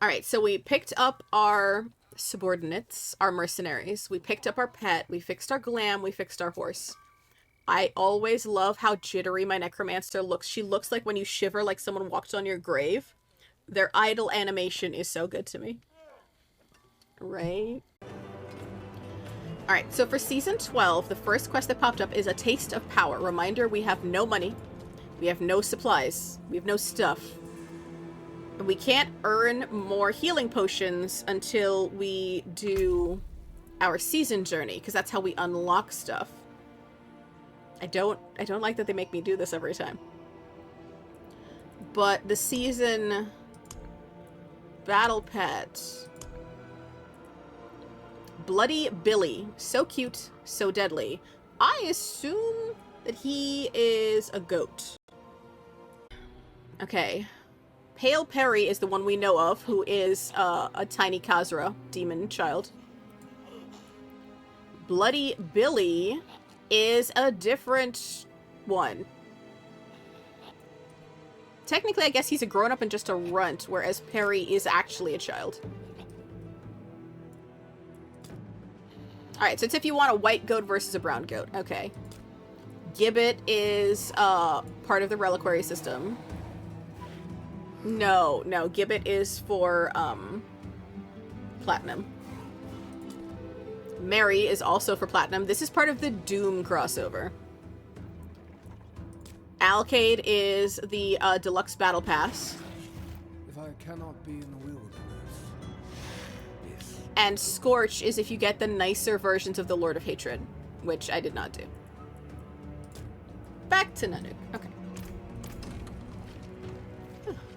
Alright, so we picked up our subordinates, our mercenaries. We picked up our pet. We fixed our glam. We fixed our horse. I always love how jittery my Necromancer looks. She looks like when you shiver like someone walked on your grave. Their idle animation is so good to me. Right? Alright, so for Season 12, the first quest that popped up is A Taste of Power. Reminder, we have no money. We have no supplies. We have no stuff. We can't earn more healing potions until we do our season journey, because that's how we unlock stuff. I don't like that they make me do this every time. But the season battle pet, Bloody Billy. So cute, so deadly. I assume that he is a goat. Okay. Pale Perry is the one we know of, who is a tiny Khazra demon child. Bloody Billy is a different one. Technically, I guess he's a grown-up and just a runt, whereas Perry is actually a child. Alright, so it's if you want a white goat versus a brown goat. Okay. Gibbet is part of the reliquary system. No, Gibbet is for platinum. Mary is also for platinum. This is part of the Doom crossover. Alcade is the deluxe battle pass. If I cannot be in the wilderness, yes. And Scorch is if you get the nicer versions of the Lord of Hatred, which I did not do. Back to Nanook. Okay.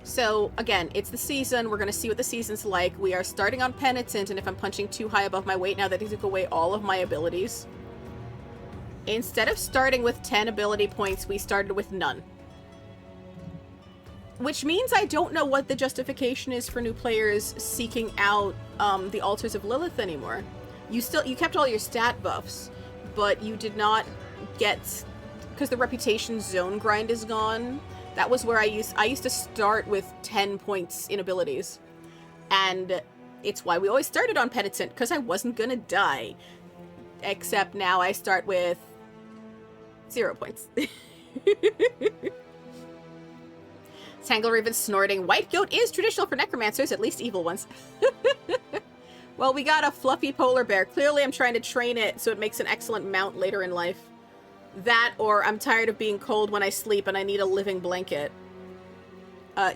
So, again, it's the season. We're going to see what the season's like. We are starting on Penitent, and if I'm punching too high above my weight now that he took away all of my abilities. Instead of starting with 10 ability points, we started with none. Which means I don't know what the justification is for new players seeking out the Altars of Lilith anymore. You kept all your stat buffs, but you did not get... Because the reputation zone grind is gone. That was where I used to start with 10 points in abilities. And it's why we always started on Penitent, because I wasn't gonna die. Except now I start with 0 points. Tangle Raven snorting. White goat is traditional for necromancers, at least evil ones. Well, we got a fluffy polar bear. Clearly I'm trying to train it so it makes an excellent mount later in life. That, or I'm tired of being cold when I sleep and I need a living blanket.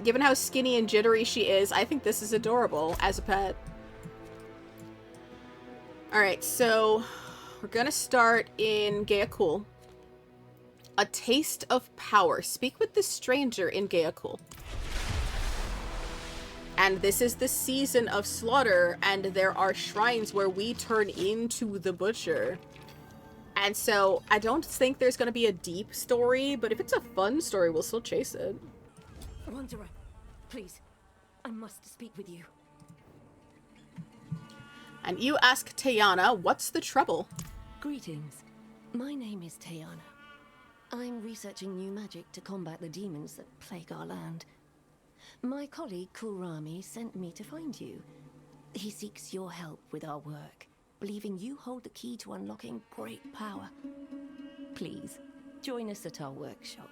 Given how skinny and jittery she is, I think this is adorable as a pet. Alright, so we're gonna start in Gaeakul. A Taste of Power. Speak with the stranger in Gaeakul. And this is the season of slaughter, and there are shrines where we turn into the butcher. And so, I don't think there's going to be a deep story, but if it's a fun story, we'll still chase it. Wanderer, please, I must speak with you. And you ask Teyana, what's the trouble? Greetings. My name is Teyana. I'm researching new magic to combat the demons that plague our land. My colleague Khulrami sent me to find you. He seeks your help with our work, believing you hold the key to unlocking great power. Please, join us at our workshop.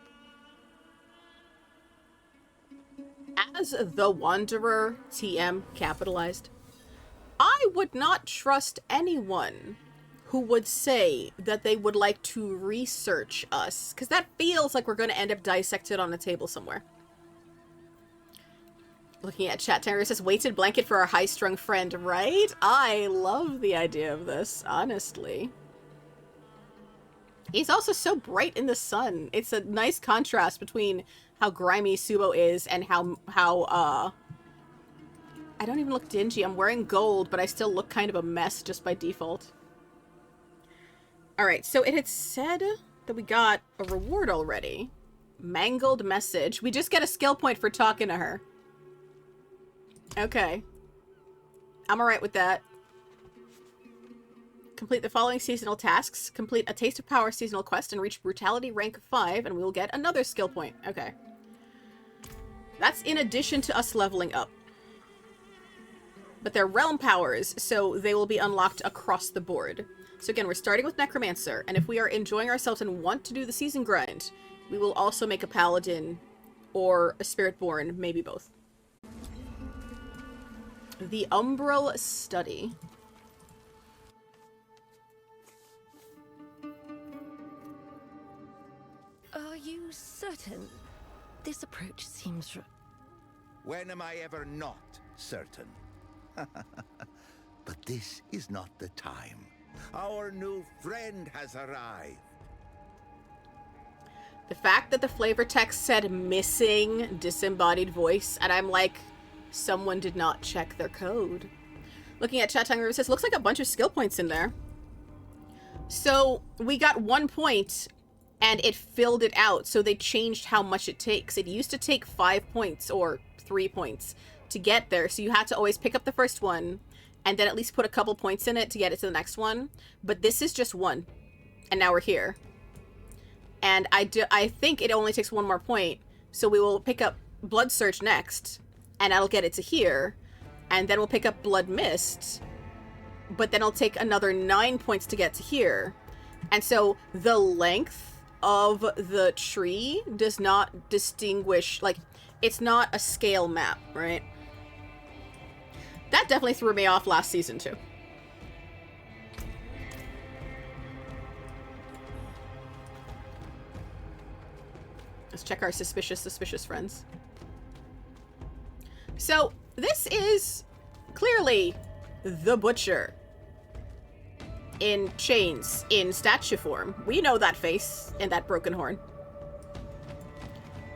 As the Wanderer, TM capitalized, I would not trust anyone who would say that they would like to research us, because that feels like we're going to end up dissected on a table somewhere. Looking at chat, Tanner says, weighted blanket for our high-strung friend, right? I love the idea of this, honestly. He's also so bright in the sun. It's a nice contrast between how grimy Subo is and how I don't even look dingy. I'm wearing gold, but I still look kind of a mess just by default. Alright, so it had said that we got a reward already. Mangled message. We just get a skill point for talking to her. Okay. I'm alright with that. Complete the following seasonal tasks. Complete a Taste of Power seasonal quest and reach Brutality rank 5, and we will get another skill point. Okay. That's in addition to us leveling up. but they're realm powers, so they will be unlocked across the board. So again, we're starting with Necromancer, and if we are enjoying ourselves and want to do the season grind, we will also make a Paladin or a Spiritborn, maybe both. The Umbral Study. Are you certain? This approach seems... When am I ever not certain? But this is not the time. Our new friend has arrived. The fact that the flavor text said missing disembodied voice, and I'm like, someone did not check their code. Looking at chat time, it says, looks like a bunch of skill points in there. So we got 1 point and it filled it out. So they changed how much it takes. It used to take 5 points or 3 points to get there. So you had to always pick up the first one and then at least put a couple points in it to get it to the next one. But this is just 1. And now we're here. And I think it only takes 1 more point. So we will pick up Blood Search next. And that'll get it to here. And then we'll pick up Blood Mist. But then it'll take another 9 points to get to here. And so the length of the tree does not distinguish, like, it's not a scale map, right? That definitely threw me off last season too. Let's check our suspicious friends. So this is clearly the Butcher in chains, in statue form. We know that face and that broken horn.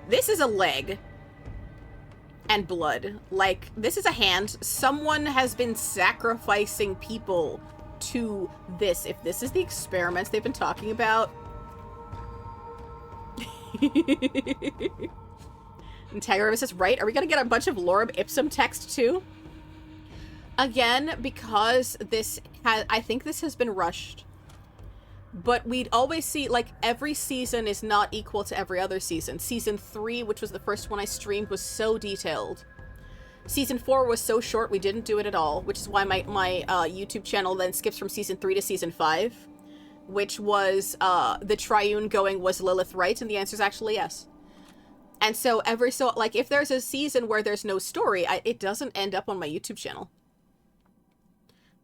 This is a leg and blood. Like, this is a hand. Someone has been sacrificing people to this. If this is the experiments they've been talking about. Integra says, right? Are we gonna get a bunch of Lorem Ipsum text too? Again, because this has, I think this has been rushed. But we'd always see, like, every season is not equal to every other season. Season 3, which was the first one I streamed, was so detailed. Season 4 was so short, we didn't do it at all, which is why my YouTube channel then skips from Season 3 to Season 5, which was, the Triune going, was Lilith right? And the answer is actually yes. And so every so, like, if there's a season where there's no story, it doesn't end up on my YouTube channel.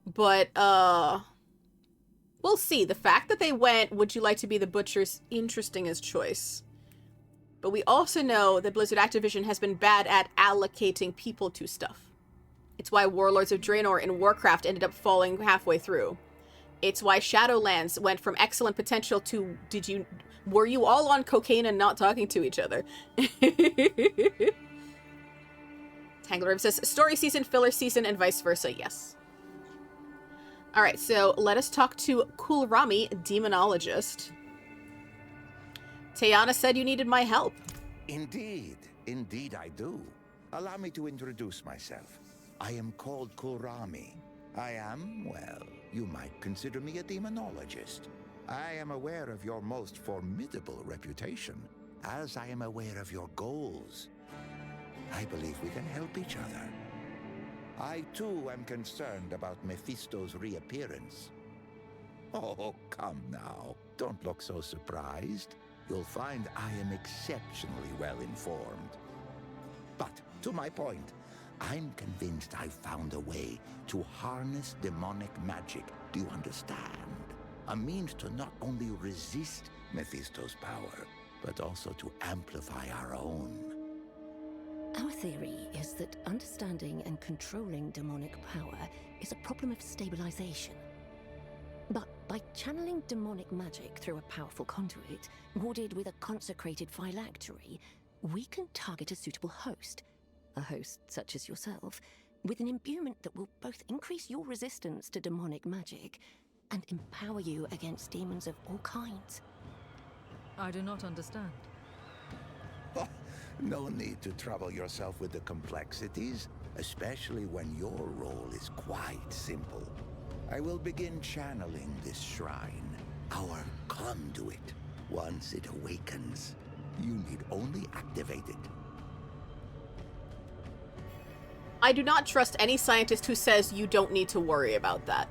But, we'll see. The fact that they went, would you like to be the Butcher's interesting as choice. But we also know that Blizzard Activision has been bad at allocating people to stuff. It's why Warlords of Draenor in Warcraft ended up falling halfway through. It's why Shadowlands went from excellent potential to, were you all on cocaine and not talking to each other? Tanglerib says, story season, filler season, and vice versa, yes. Alright, so let us talk to Khulrami, Demonologist. Teyana said you needed my help. Indeed I do. Allow me to introduce myself. I am called Khulrami. I am, well, you might consider me a demonologist. I am aware of your most formidable reputation, as I am aware of your goals. I believe we can help each other. I, too, am concerned about Mephisto's reappearance. Oh, come now. Don't look so surprised. You'll find I am exceptionally well informed. But, to my point, I'm convinced I've found a way to harness demonic magic. Do you understand? A means to not only resist Mephisto's power, but also to amplify our own. Our theory is that understanding and controlling demonic power is a problem of stabilization. But by channeling demonic magic through a powerful conduit, warded with a consecrated phylactery, we can target a suitable host, a host such as yourself, with an imbuement that will both increase your resistance to demonic magic and empower you against demons of all kinds. I do not understand. Oh, no need to trouble yourself with the complexities, especially when your role is quite simple. I will begin channeling this shrine, our conduit. Once it awakens, you need only activate it. I do not trust any scientist who says you don't need to worry about that.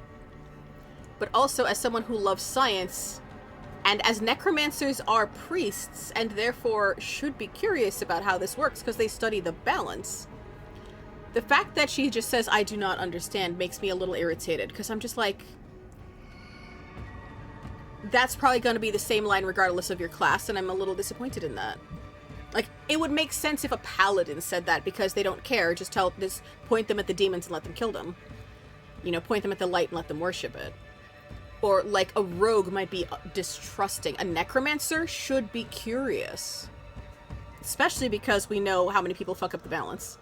But also, as someone who loves science, and as necromancers are priests, and therefore should be curious about how this works because they study the balance, the fact that she just says, I do not understand, makes me a little irritated, because I'm just like, that's probably going to be the same line regardless of your class, and I'm a little disappointed in that. Like, it would make sense if a paladin said that because they don't care. Just point them at the demons and let them kill them. You know, point them at the light and let them worship it. Or, like, a rogue might be distrusting. A necromancer should be curious. Especially because we know how many people fuck up the balance.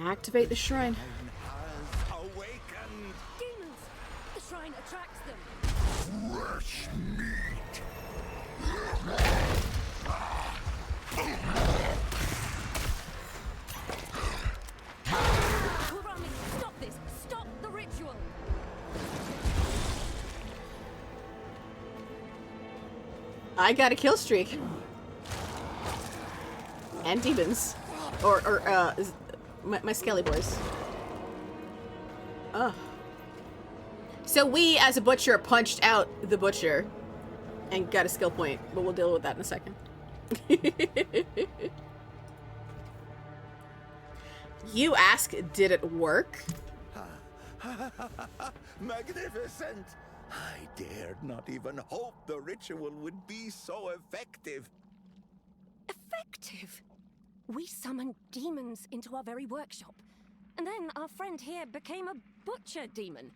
Activate the shrine. Awakened. Demons! The shrine attracts them. Fresh meat. Khulrami, stop this! Stop the ritual! I got a kill streak. And demons. My skelly boys. Ugh. So we, as a butcher, punched out the butcher. And got a skill point, but we'll deal with that in a second. You ask, did it work? Magnificent! I dared not even hope the ritual would be so effective. Effective? We summoned demons into our very workshop. And then our friend here became a butcher demon.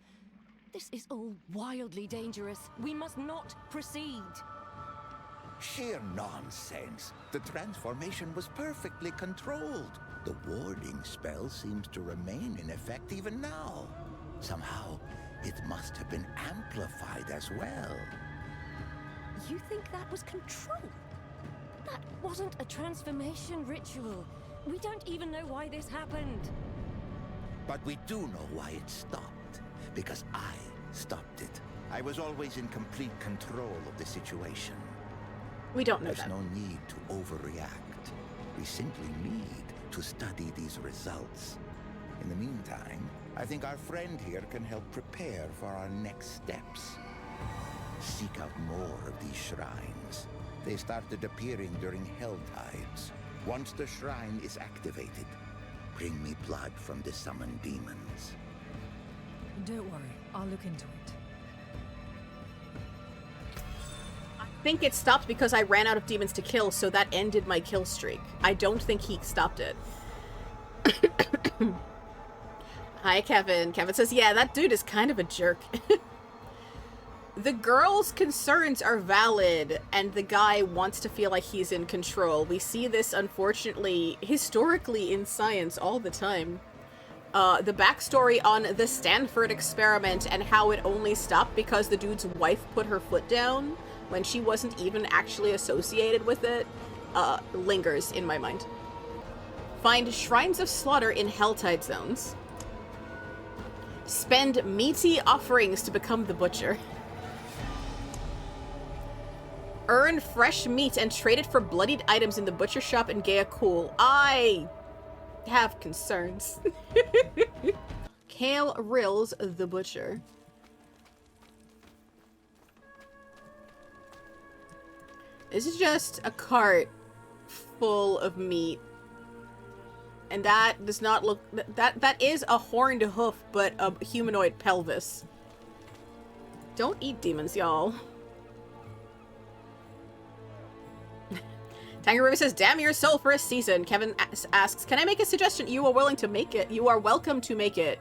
This is all wildly dangerous. We must not proceed. Sheer nonsense. The transformation was perfectly controlled. The warding spell seems to remain in effect even now. Somehow, it must have been amplified as well. You think that was control? That wasn't a transformation ritual. We don't even know why this happened. But we do know why it stopped. Because I stopped it. I was always in complete control of the situation. We don't know There's that. no need to overreact. We simply need to study these results. In the meantime, I think our friend here can help prepare for our next steps. Seek out more of these shrines. They started appearing during Helltides. Once the shrine is activated, bring me blood from the summoned demons. Don't worry, I'll look into it. I think it stopped because I ran out of demons to kill, so that ended my kill streak. I don't think he stopped it. Hi, Kevin. Kevin says, yeah, that dude is kind of a jerk. The girl's concerns are valid, and the guy wants to feel like he's in control. We see this, unfortunately, historically in science all the time. The backstory on the Stanford experiment and how it only stopped because the dude's wife put her foot down when she wasn't even actually associated with it, lingers in my mind. Find shrines of slaughter in Helltide zones. Spend meaty offerings to become the butcher. Earn fresh meat and trade it for bloodied items in the butcher shop in Gaia-Kul. I have concerns. Kale Rills the butcher. This is just a cart full of meat. And that does not look... That is a horned hoof, but a humanoid pelvis. Don't eat demons, y'all. Tanger River says, damn your soul for a season. Kevin asks, can I make a suggestion? You are willing to make it. You are welcome to make it.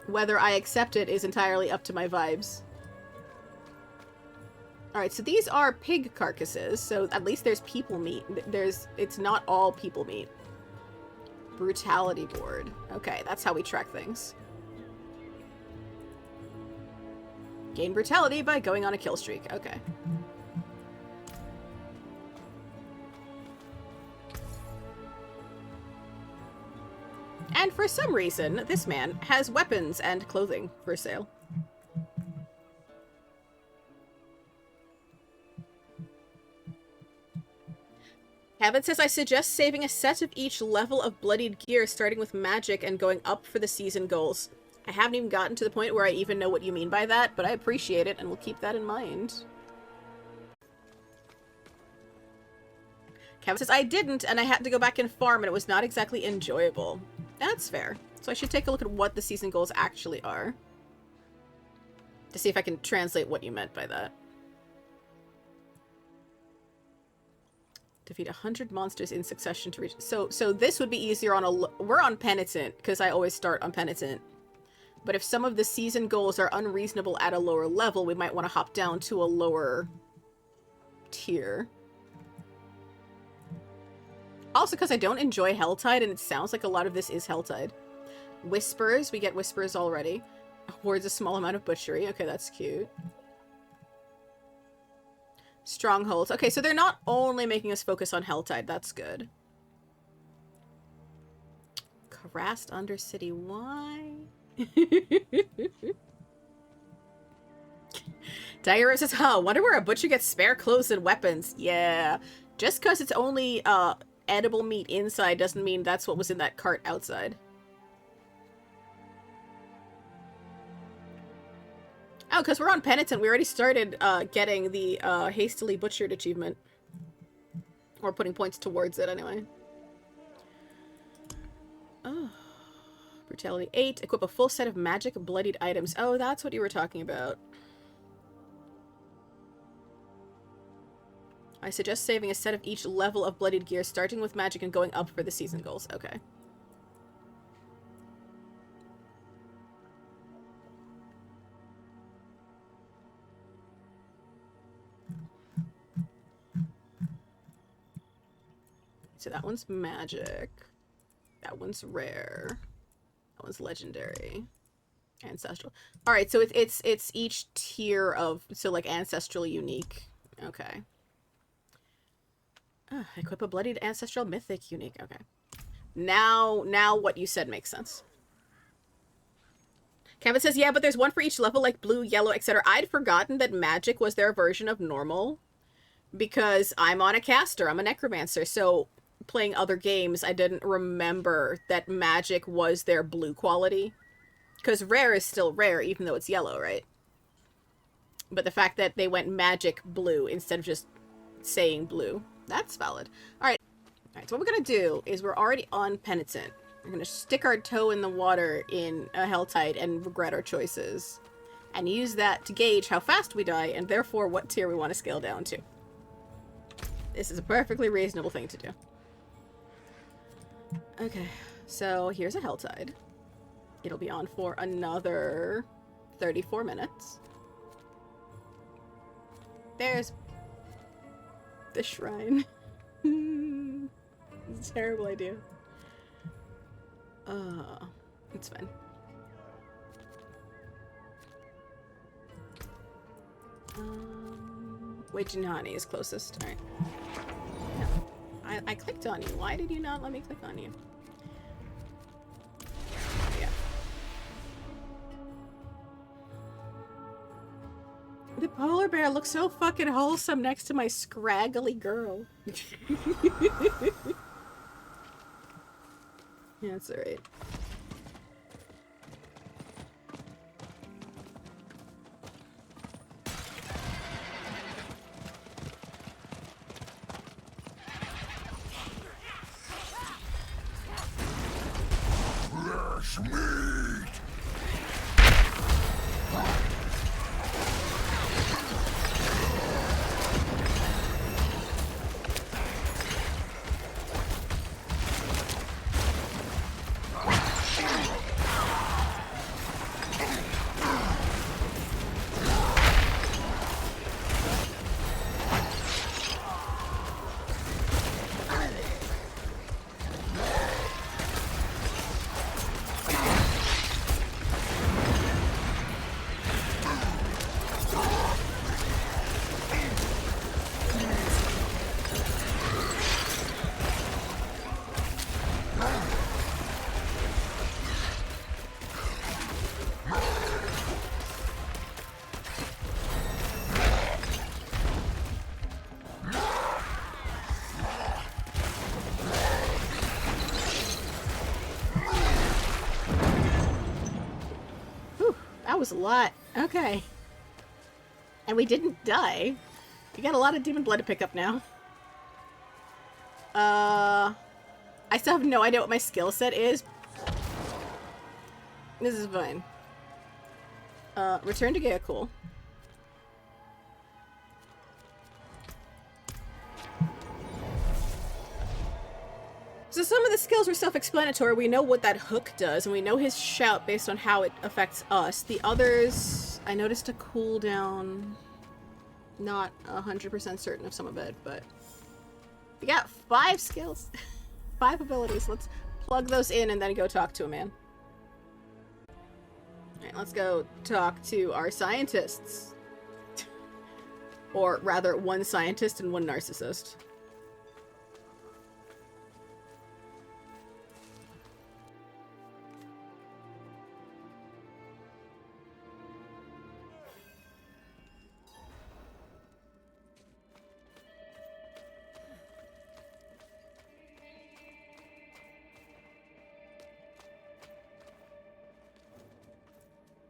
Whether I accept it is entirely up to my vibes. Alright, so these are pig carcasses, so at least there's people meat. It's not all people meat. Brutality board. Okay, that's how we track things. Gain brutality by going on a kill streak. Okay. And for some reason, this man has weapons and clothing for sale. Habit says, I suggest saving a set of each level of Bloodied gear, starting with magic and going up for the season goals. I haven't even gotten to the point where I even know what you mean by that, but I appreciate it and will keep that in mind. Kevin says, I didn't, and I had to go back and farm, and it was not exactly enjoyable. That's fair. So I should take a look at what the season goals actually are. To see if I can translate what you meant by that. Defeat 100 monsters in succession to reach... So this would be easier on a... We're on Penitent, because I always start on Penitent. But if some of the season goals are unreasonable at a lower level, we might want to hop down to a lower tier. Also, because I don't enjoy Helltide, and it sounds like a lot of this is Helltide. Whispers. We get Whispers already. Hoards a small amount of butchery. Okay, that's cute. Strongholds. Okay, so they're not only making us focus on Helltide. That's good. Harassed Undercity. Why? Diarrhea says, huh, wonder where a butcher gets spare clothes and weapons. Yeah. Just because it's only edible meat inside doesn't mean that's what was in that cart outside. Oh, because we're on Penitent. We already started getting the Hastily Butchered achievement. Or putting points towards it, anyway. Oh. Brutality 8. Equip a full set of magic bloodied items. Oh, that's what you were talking about. I suggest saving a set of each level of bloodied gear, starting with magic and going up for the season goals. Okay. So that one's magic. That one's rare. That one's legendary. Ancestral. Alright, so it's each tier of... So, like, ancestrally unique. Okay. Equip a bloodied ancestral mythic unique. Okay. Now what you said makes sense. Kevin says, yeah, but there's one for each level, like blue, yellow, etc. I'd forgotten that magic was their version of normal. Because I'm on a caster. I'm a necromancer. So... playing other games, I didn't remember that magic was their blue quality. Because rare is still rare, even though it's yellow, right? But the fact that they went magic blue instead of just saying blue, that's valid. Alright, so what we're going to do is we're already on Penitent. We're going to stick our toe in the water in a Helltide and regret our choices. And use that to gauge how fast we die, and therefore what tier we want to scale down to. This is a perfectly reasonable thing to do. Okay, so here's a Helltide. It'll be on for another 34 minutes. There's the shrine. It's a terrible idea. It's fine. Wait, Janani is closest. Alright. I clicked on you. Why did you not let me click on you? Yeah. The polar bear looks so fucking wholesome next to my scraggly girl. Yeah, it's alright. was a lot. Okay. And we didn't die. We got a lot of demon blood to pick up now. I still have no idea what my skill set is. This is fine. Return to Gaia-Cool. So some of the skills were self-explanatory. We know what that hook does, and we know his shout based on how it affects us. The others, I noticed a cooldown. Not 100% certain of some of it, but we got 5 skills. 5 abilities. Let's plug those in and then go talk to a man. Alright, let's go talk to our scientists. Or rather, 1 scientist and 1 narcissist.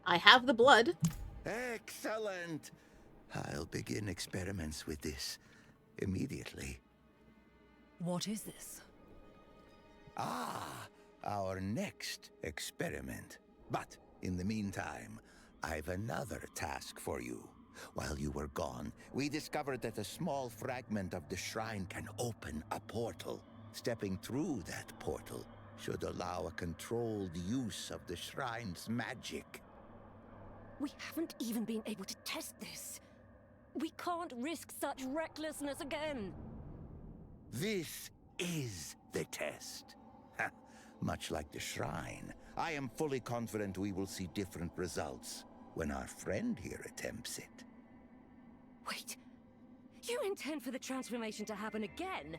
I have the blood. Excellent! I'll begin experiments with this immediately. What is this? Ah, our next experiment. But in the meantime, I've another task for you. While you were gone, we discovered that a small fragment of the shrine can open a portal. Stepping through that portal should allow a controlled use of the shrine's magic. We haven't even been able to test this. We can't risk such recklessness again. This is the test. Ha, much like the shrine, I am fully confident we will see different results when our friend here attempts it. Wait, you intend for the transformation to happen again?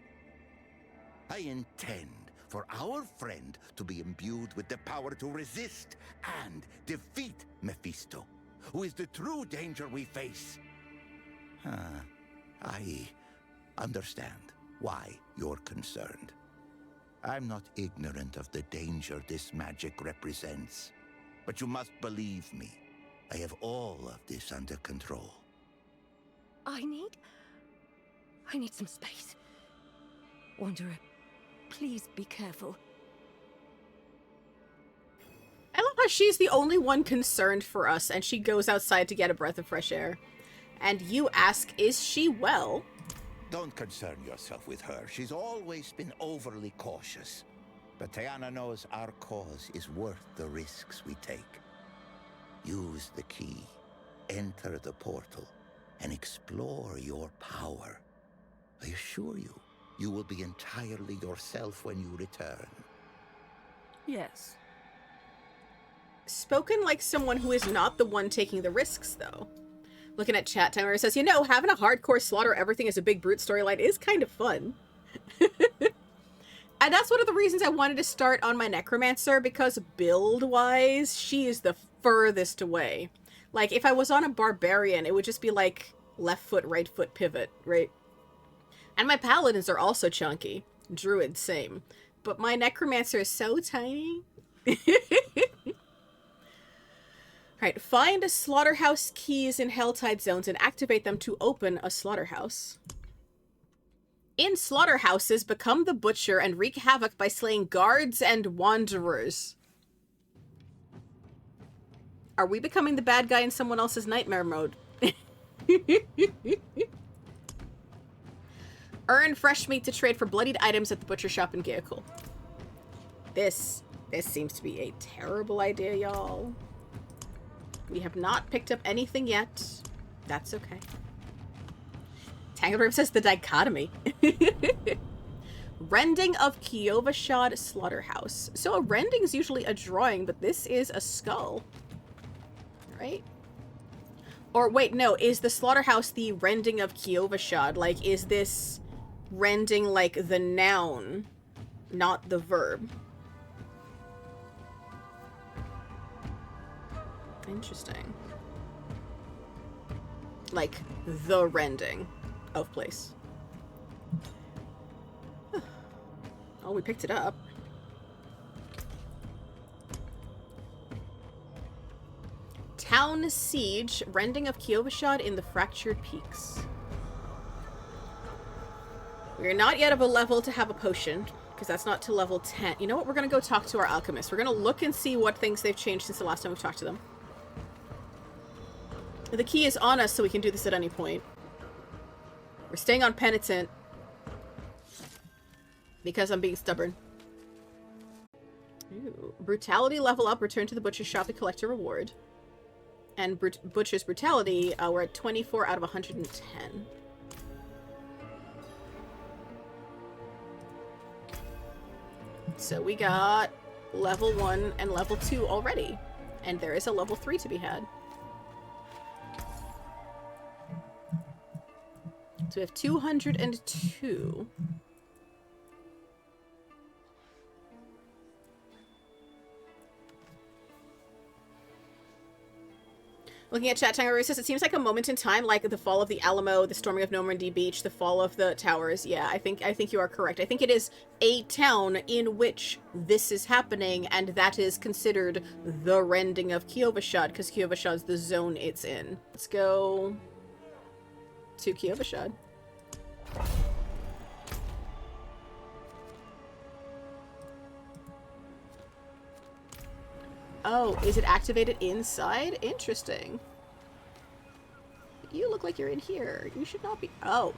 I intend for our friend to be imbued with the power to resist and defeat Mephisto, who is the true danger we face. I understand why you're concerned. I'm not ignorant of the danger this magic represents, but you must believe me. I have all of this under control. I need some space. Wanderer, please be careful. I love how she's the only one concerned for us, and she goes outside to get a breath of fresh air. And you ask, is she well? Don't concern yourself with her. She's always been overly cautious. But Teyana knows our cause is worth the risks we take. Use the key, enter the portal, and explore your power. I assure you, you will be entirely yourself when you return. Yes. Spoken like someone who is not the one taking the risks, though. Looking at chat time where it says, you know, having a hardcore slaughter everything as a big brute storyline is kind of fun. And that's one of the reasons I wanted to start on my Necromancer, because build-wise, she is the furthest away. Like, if I was on a Barbarian, it would just be like left foot, right foot pivot, right? And my Paladins are also chunky. Druid, same. But my Necromancer is so tiny. Alright, find Slaughterhouse keys in Helltide zones and activate them to open a slaughterhouse. In slaughterhouses, become the butcher and wreak havoc by slaying guards and wanderers. Are we becoming the bad guy in someone else's nightmare mode? Earn fresh meat to trade for bloodied items at the butcher shop in Gaia-Cool. This seems to be a terrible idea, y'all. We have not picked up anything yet. That's okay. Tangled says the dichotomy. Rending of Kyovashad Slaughterhouse. So a rending is usually a drawing, but this is a skull. Right? Or wait, no, is the slaughterhouse the rending of Kyovashad? Like, is this rending like the noun, not the verb? Interesting. Like, the rending of place. Oh, we picked it up. Town Siege, Rending of Kyovashad in the Fractured Peaks. We're not yet of a level to have a potion, because that's not to level 10. You know what? We're going to go talk to our alchemist. We're going to look and see what things they've changed since the last time we've talked to them. The key is on us, so we can do this at any point. We're staying on Penitent, because I'm being stubborn. Ooh. Brutality level up, return to the butcher's shop to collect a reward. And butcher's brutality, we're at 24 out of 110. So we got level 1 and level 2 already. And there is a level 3 to be had. So we have 202. Looking at chat, Tangaroo says, it seems like a moment in time, like the fall of the Alamo, the storming of Normandy Beach, the fall of the towers. Yeah, I think you are correct. I think it is a town in which this is happening, and that is considered the Rending of Kyovashad, because Kyovashad is the zone it's in. Let's go to Kyovashad. Oh, is it activated inside? Interesting. You look like you're in here. You should not be. Oh.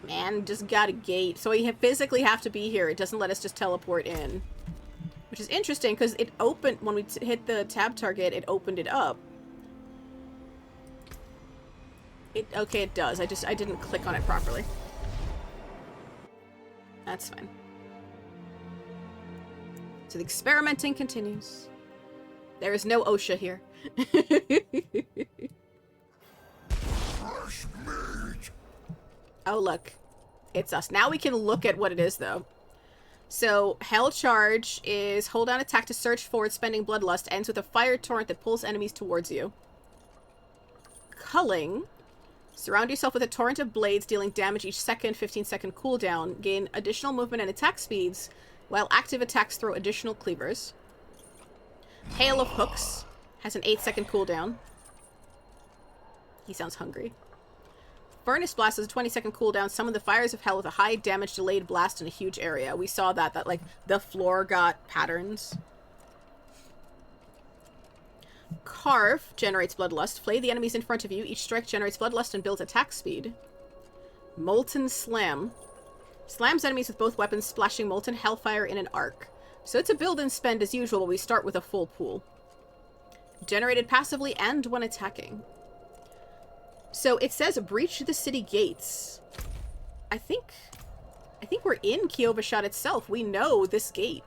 Man, just got a gate. So we physically have to be here. It doesn't let us just teleport in. Which is interesting, because it opened, when we hit the tab target, it opened it up. Okay, it does. I didn't click on it properly. That's fine. So the experimenting continues. There is no OSHA here. Oh, look. It's us. Now we can look at what it is, though. So, Hell Charge is hold down attack to surge forward, spending Bloodlust. Ends with a fire torrent that pulls enemies towards you. Culling. Surround yourself with a torrent of blades, dealing damage each second, 15-second cooldown. Gain additional movement and attack speeds, while active attacks throw additional cleavers. Hail of Hooks has an 8-second cooldown. He sounds hungry. Furnace Blast has a 20-second cooldown. Summon the fires of hell with a high damage delayed blast in a huge area. We saw that like the floor got patterns. Carve generates Bloodlust. Flay the enemies in front of you. Each strike generates Bloodlust and builds attack speed. Molten Slam. Slams enemies with both weapons, splashing molten hellfire in an arc. So it's a build and spend as usual, but we start with a full pool. Generated passively and when attacking. So it says breach the city gates. I think we're in Kyovashad itself. We know this gate.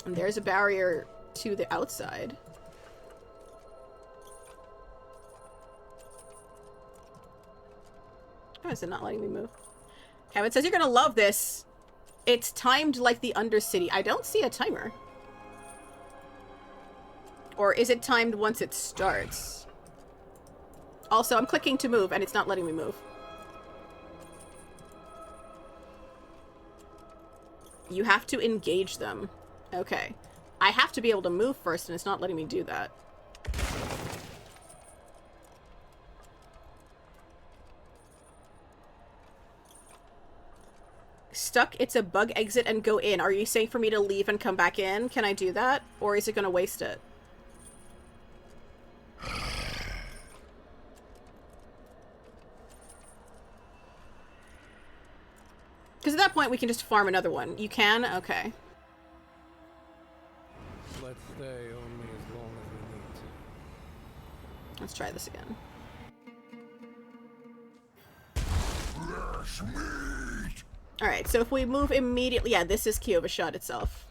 And there's a barrier to the outside. How is it not letting me move? Kevin says, you're gonna love this. It's timed like the Undercity. I don't see a timer. Or is it timed once it starts? Also, I'm clicking to move and it's not letting me move. You have to engage them. Okay. I have to be able to move first and it's not letting me do that. Stuck, it's a bug, exit and go in. Are you saying for me to leave and come back in? Can I do that? Or is it going to waste it? Because at that point we can just farm another one. You can? Okay. Let's stay only as long as we need to. Let's try this again. Alright, so if we move immediately... Yeah, this is Kyovashad itself.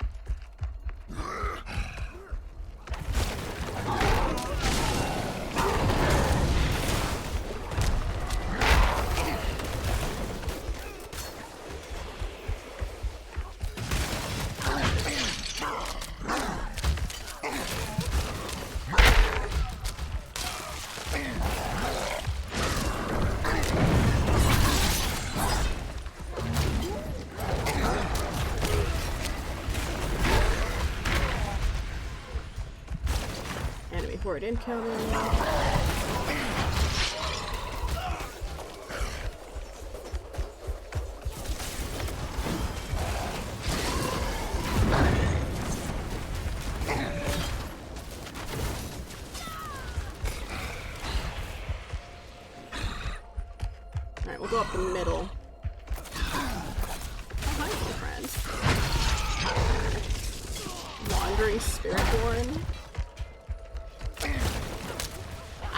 Avoid incoming. Alright, we'll go up the middle. Oh, hi, my friend. Wandering Spiritborn.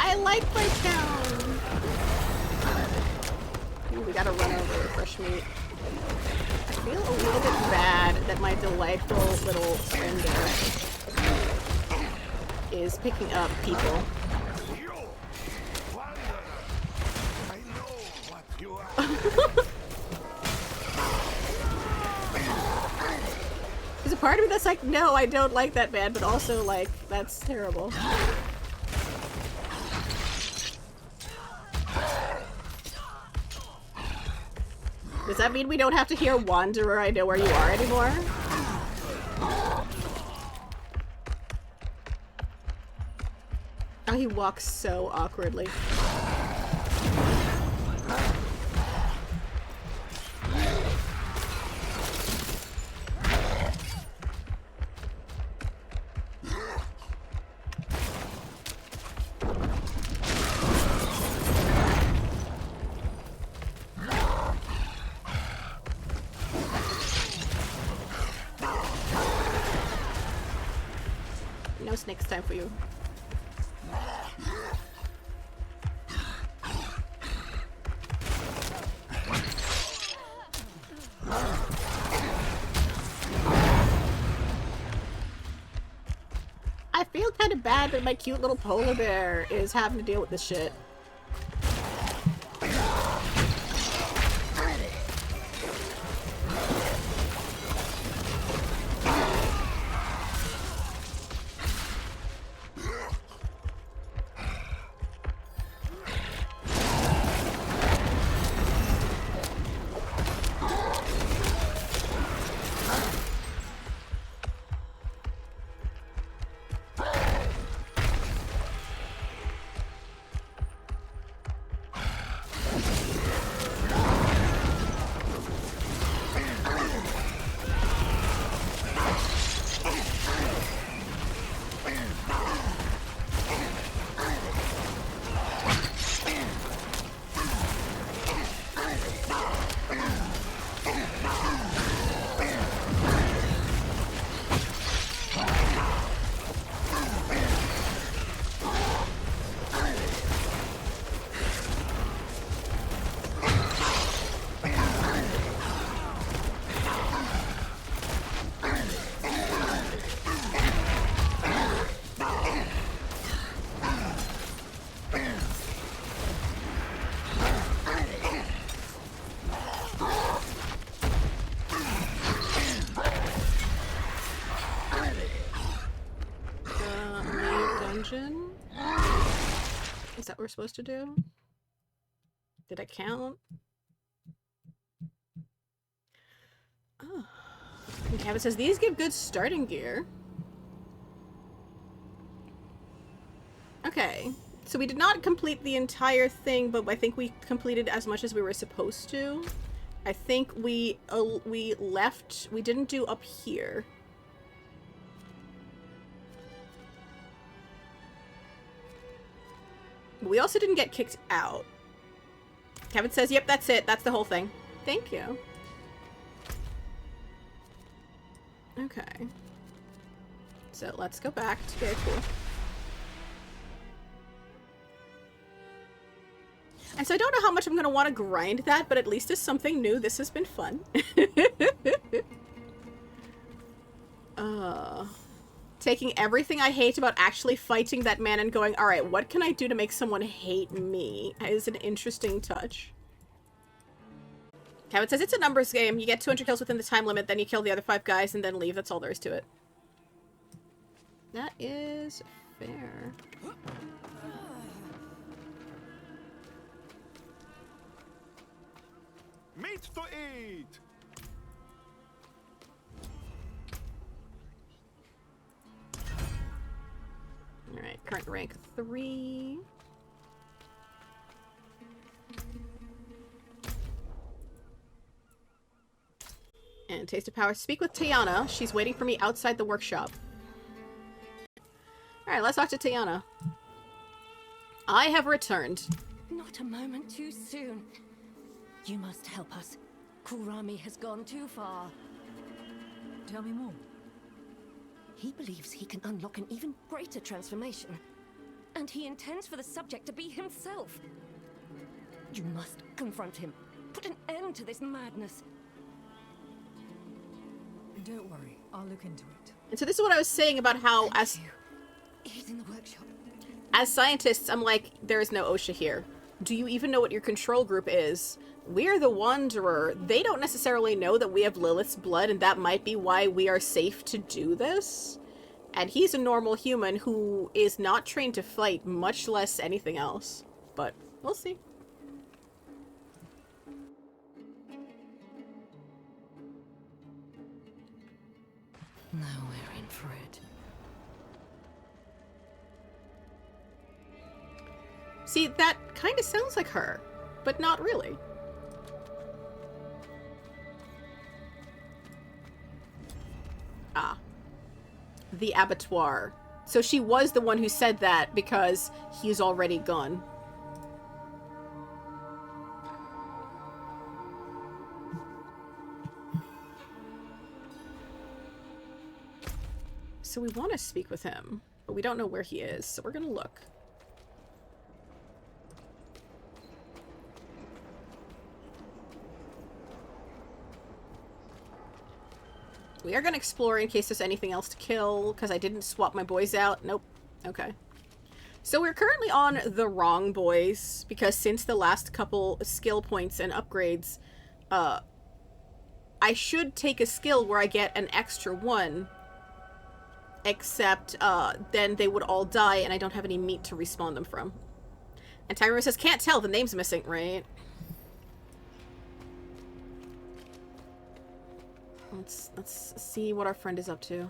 I like my town! Ooh, we gotta run over fresh meat. I feel a little bit bad that my delightful little friender is picking up people. There's a part of me that's like, no, I don't like that man, but also like, that's terrible. Does that mean we don't have to hear Wanderer, I know where you are anymore? Oh, he walks so awkwardly. No snakes time for you. I feel kind of bad that my cute little polar bear is having to deal with this shit. Is that what we're supposed to do? Did I count? Oh. And Kevin says, these give good starting gear. Okay. So we did not complete the entire thing, but I think we completed as much as we were supposed to. I think we left... We didn't do up here. We also didn't get kicked out. Kevin says, yep, that's it. That's the whole thing. Thank you. Okay. So let's go back to very cool. And so I don't know how much I'm going to want to grind that, but at least it's something new. This has been fun. Taking everything I hate about actually fighting that man and going, alright, what can I do to make someone hate me? Is an interesting touch. Kevin says, it's a numbers game. You get 200 kills within the time limit, then you kill the other 5 guys and then leave. That's all there is to it. That is fair. Meat to eat! Alright, Current rank 3. And Taste of Power. Speak with Teyana. She's waiting for me outside the workshop. Alright, let's talk to Teyana. I have returned. Not a moment too soon. You must help us. Khulrami has gone too far. Tell me more. He believes he can unlock an even greater transformation. And he intends for the subject to be himself. You must confront him. Put an end to this madness. Don't worry, I'll look into it. And so this is what I was saying about how, Thank you. He's in the workshop. as scientists, I'm like, there is no OSHA here. Do you even know what your control group is? We're the Wanderer. They don't necessarily know that we have Lilith's blood, and that might be why we are safe to do this. And he's a normal human who is not trained to fight, much less anything else. But we'll see. Now we're in for it. See, that kind of sounds like her, but not really. Ah. The abattoir. So she was the one who said that because he's already gone. So we want to speak with him, but we don't know where he is, so we're gonna look. We are gonna explore in case there's anything else to kill, because I didn't swap my boys out. Nope. Okay. So we're currently on the wrong boys, because since the last couple skill points and upgrades, I should take a skill where I get an extra one, except then they would all die and I don't have any meat to respawn them from. And Tyra says, can't tell, the name's missing, right? Let's see what our friend is up to.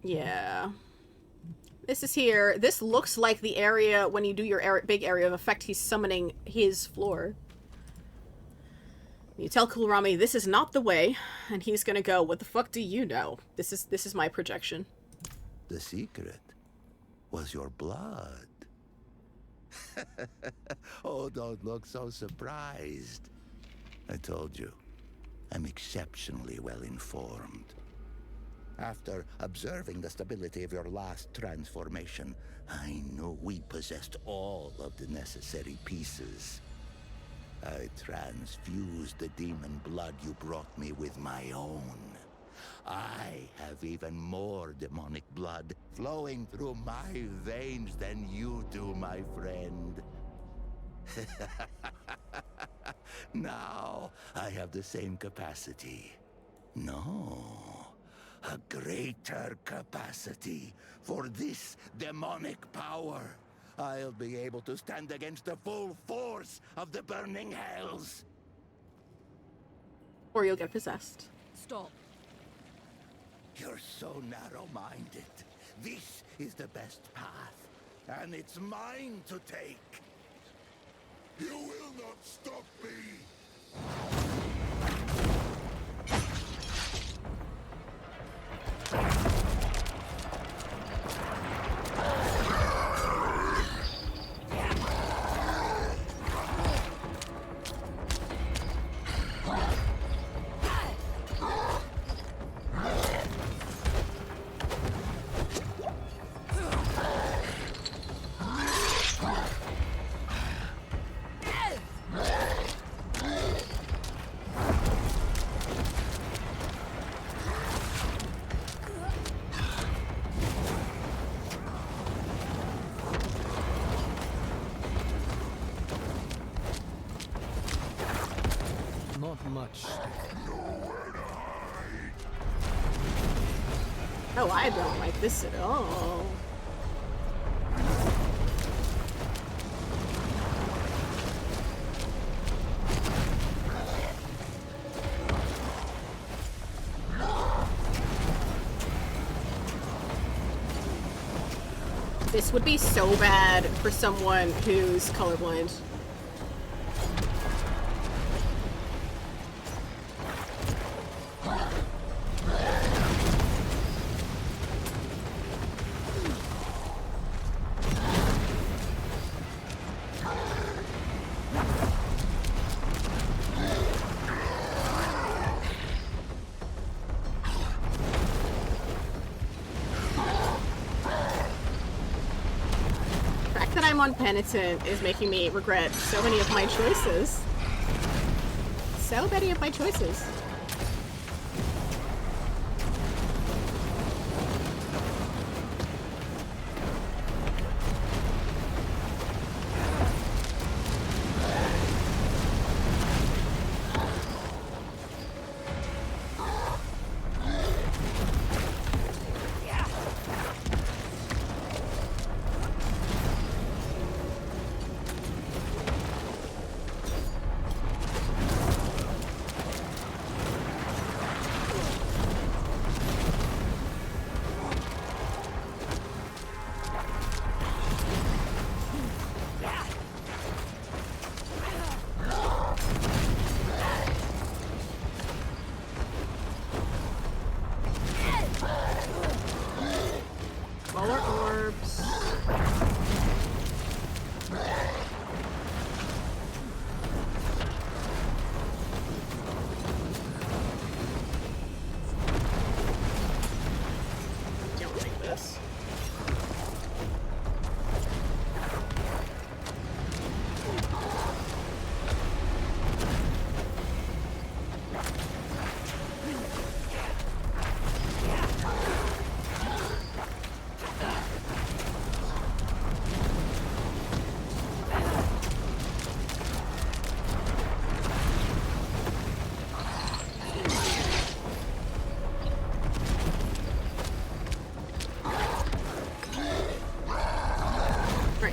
Yeah. This is here. This looks like the area when you do your big area of effect. He's summoning his floor. You tell Khulrami this is not the way, and he's gonna go, what the fuck do you know? This is my projection. The secret was your blood. Oh, don't look so surprised. I told you, I'm exceptionally well informed. After observing the stability of your last transformation, I knew we possessed all of the necessary pieces. I transfused the demon blood you brought me with my own. I have even more demonic blood flowing through my veins than you do, my friend. Now I have the same capacity. No, a greater capacity for this demonic power. I'll be able to stand against the full force of the burning hells. Or you'll get possessed. Stop. You're so narrow-minded. This is the best path, and it's mine to take. You will not stop me! Not much. Oh, I don't like this at all. This would be so bad for someone who's colorblind. On Penitent is making me regret so many of my choices. So many of my choices.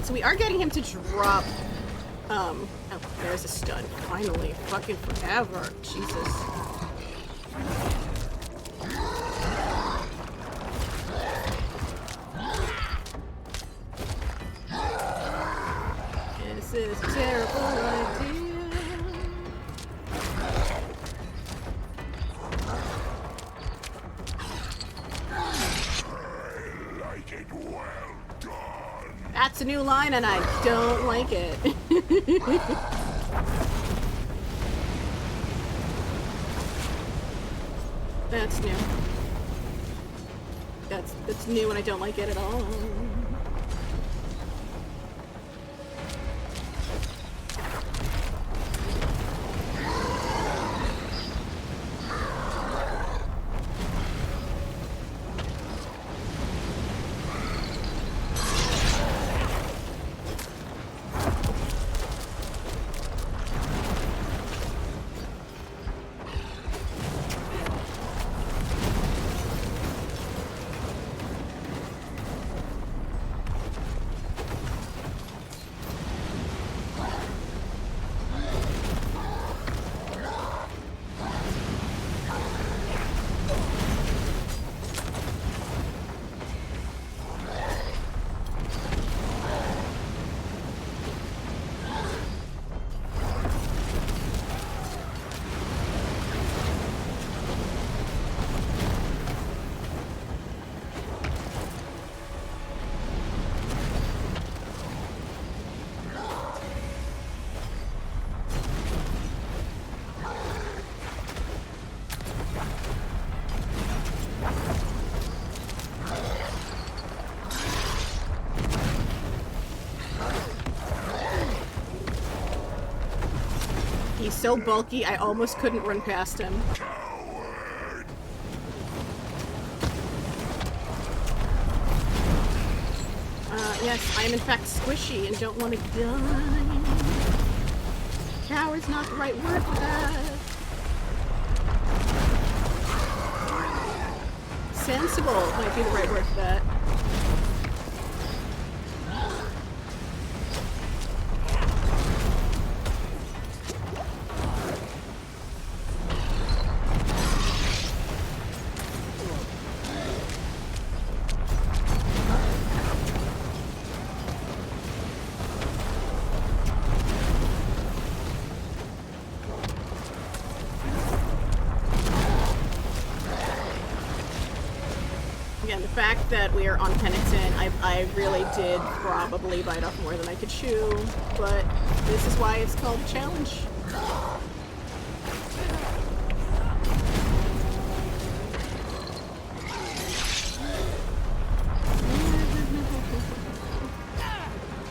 So we are getting him to drop, oh, there's a stun. Finally. Fucking forever. Jesus. This is a terrible idea. That's a new line and I don't like it. That's new. That's new and I don't like it at all. He's so bulky, I almost couldn't run past him. Yes, I am in fact squishy and don't want to die. Coward's not the right word for that. Sensible might be the right word for that. fact that we are on Penitent, I really did probably bite off more than I could chew, but this is why it's called a challenge.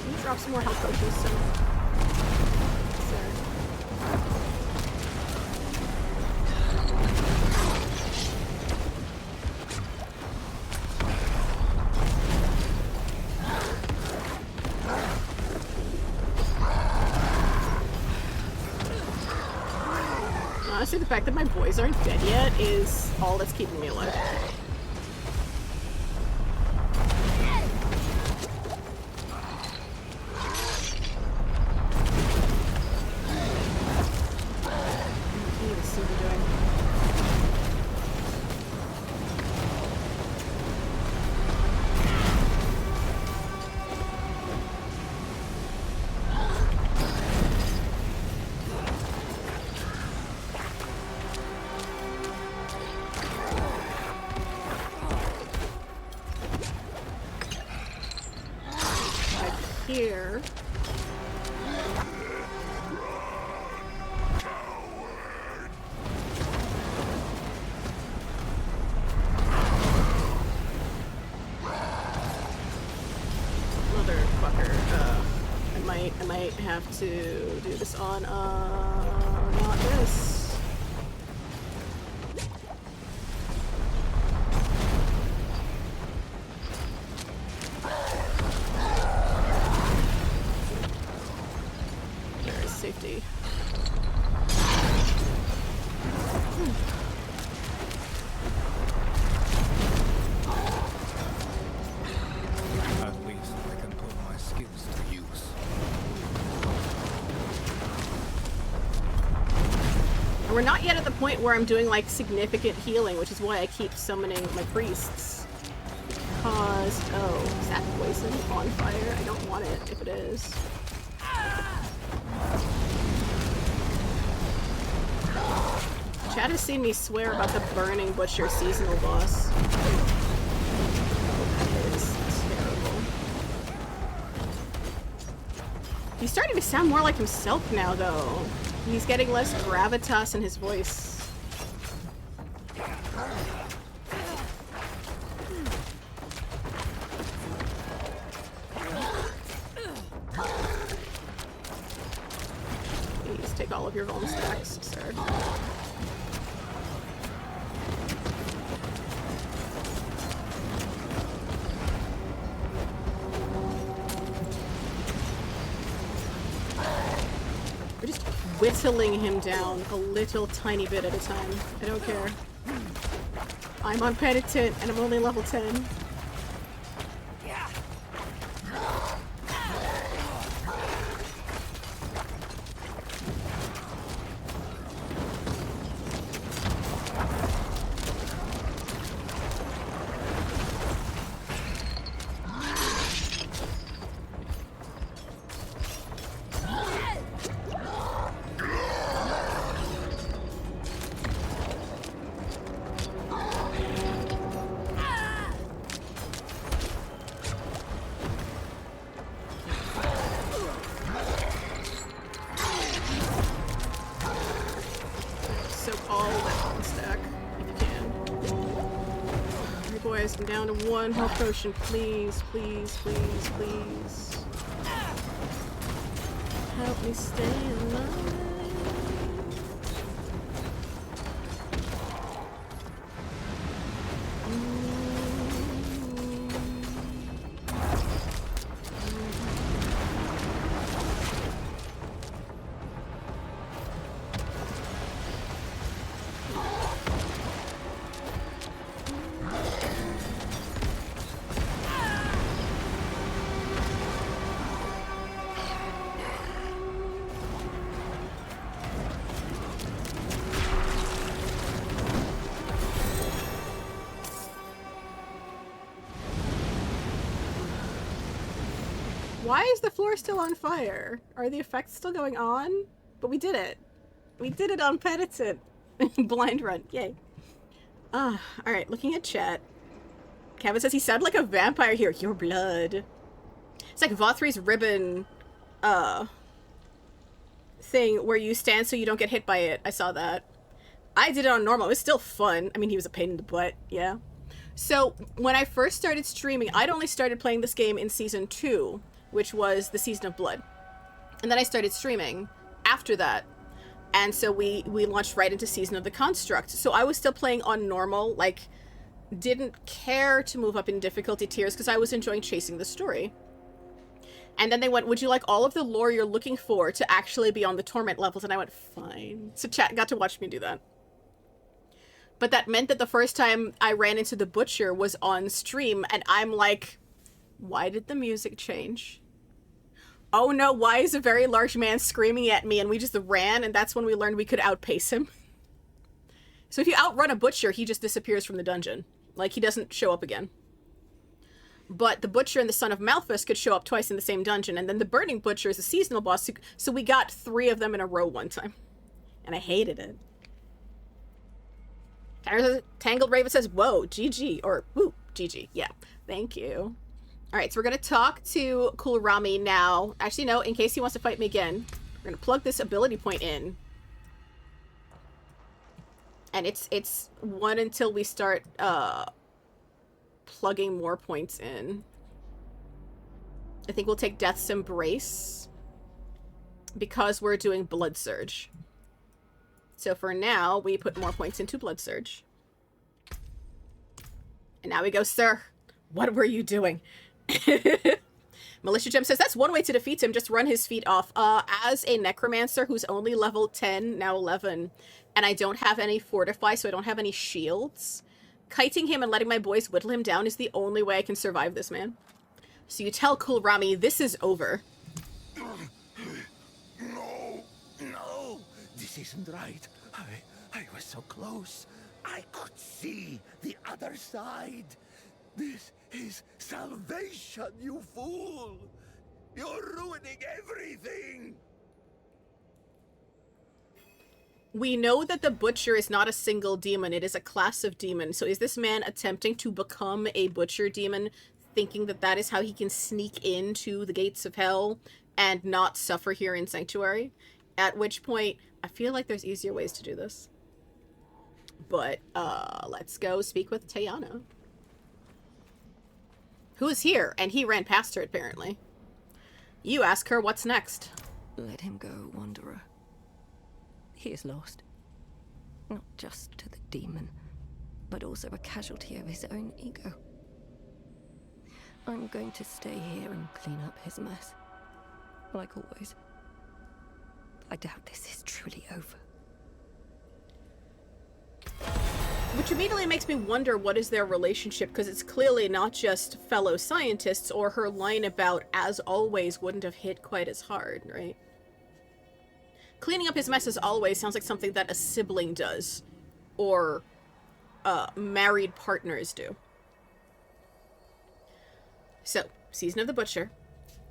Can you drop some more health potions, sir? Honestly, the fact that my boys aren't dead yet is all that's keeping me alive. Here. Motherfucker. I might have to do this on, not this. Safety. At least I can put my skills to use. And we're not yet at the point where I'm doing like significant healing, which is why I keep summoning my priests. Because, oh, is that poison on fire? I don't want it if it is. Chad has seen me swear about the Burning Butcher seasonal boss. That is terrible. He's starting to sound more like himself now, though. He's getting less gravitas in his voice. Please take all of your vuln stacks, sir. We're just whittling him down a little tiny bit at a time. I don't care. I'm on Penitent and I'm only level 10. I'm down to one health potion. Please, please, please, please. Help me stay alive. Why is the floor still on fire? Are the effects still going on? But we did it. We did it on Penitent. Blind run. Yay. Alright, looking at chat. Kevin says he sounded like a vampire here. Your blood. It's like Vothri's ribbon thing where you stand so you don't get hit by it. I saw that. I did it on normal. It was still fun. I mean, he was a pain in the butt, yeah. So, when I first started streaming, I'd only started playing this game in Season 2, which was the Season of Blood. And then I started streaming after that. And so we launched right into Season of the Construct. So I was still playing on normal, like, didn't care to move up in difficulty tiers because I was enjoying chasing the story. And then they went, would you like all of the lore you're looking for to actually be on the Torment levels? And I went, fine. So chat got to watch me do that. But that meant that the first time I ran into the Butcher was on stream, and I'm like, why did the music change? Oh no, why is a very large man screaming at me? And we just ran, and that's when we learned we could outpace him. So if you outrun a Butcher, he just disappears from the dungeon. Like, he doesn't show up again. But the Butcher and the Son of Malthus could show up twice in the same dungeon, and then the Burning Butcher is a seasonal boss, so we got 3 of them in a row one time. And I hated it. Tangled Raven says, whoa, GG, or woo, GG, yeah, thank you. All right, so we're going to talk to Khulrami now. Actually, no, in case he wants to fight me again, we're going to plug this ability point in. And it's 1 until we start plugging more points in. I think we'll take Death's Embrace because we're doing Blood Surge. So for now, we put more points into Blood Surge. And now we go, sir, what were you doing? Militia Gem says, that's one way to defeat him, just run his feet off. As a Necromancer who's only level 10, now 11, and I don't have any Fortify, so I don't have any shields, kiting him and letting my boys whittle him down is the only way I can survive this man. So you tell Khulrami, this is over. No, this isn't right. I was so close. I could see the other side. This is salvation, you fool. You're ruining everything. We know that the Butcher is not a single demon. It is a class of demon. So is this man attempting to become a Butcher demon, thinking that that is how he can sneak into the gates of hell and not suffer here in Sanctuary? At which point, I feel like there's easier ways to do this. But, let's go speak with Teyana. Who is here? And he ran past her, apparently. You ask her what's next. Let him go, Wanderer. He is lost. Not just to the demon, but also a casualty of his own ego. I'm going to stay here and clean up his mess. Like always. I doubt this is truly over. Which immediately makes me wonder what is their relationship, because it's clearly not just fellow scientists, or her line about, as always, wouldn't have hit quite as hard, right? Cleaning up his mess as always sounds like something that a sibling does, or married partners do. So, Season of the Butcher.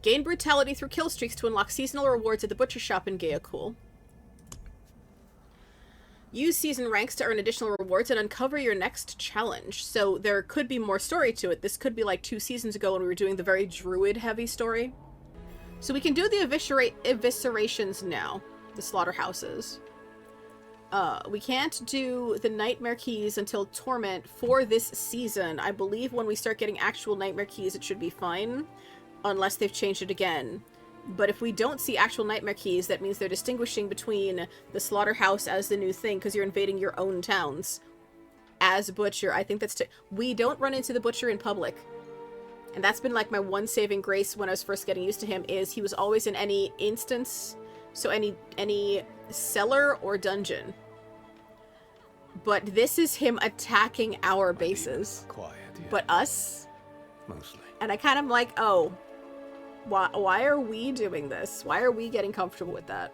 Gain brutality through kill streaks to unlock seasonal rewards at the Butcher Shop in Gaeacool. Use season ranks to earn additional rewards and uncover your next challenge. So there could be more story to it. This could be like 2 seasons ago when we were doing the very druid-heavy story. So we can do the eviscerations now. The Slaughterhouses. We can't do the Nightmare Keys until Torment for this season. I believe when we start getting actual Nightmare Keys, it should be fine. Unless they've changed it again. But if we don't see actual Nightmare Keys, that means they're distinguishing between the Slaughterhouse as the new thing, because you're invading your own towns. As Butcher, I think that's... We don't run into the Butcher in public. And that's been like my one saving grace when I was first getting used to him, is he was always in any instance, so any cellar or dungeon. But this is him attacking our bases. Quiet, yeah. But us? Mostly. And I kind of like, oh... Why are we doing this? Why are we getting comfortable with that?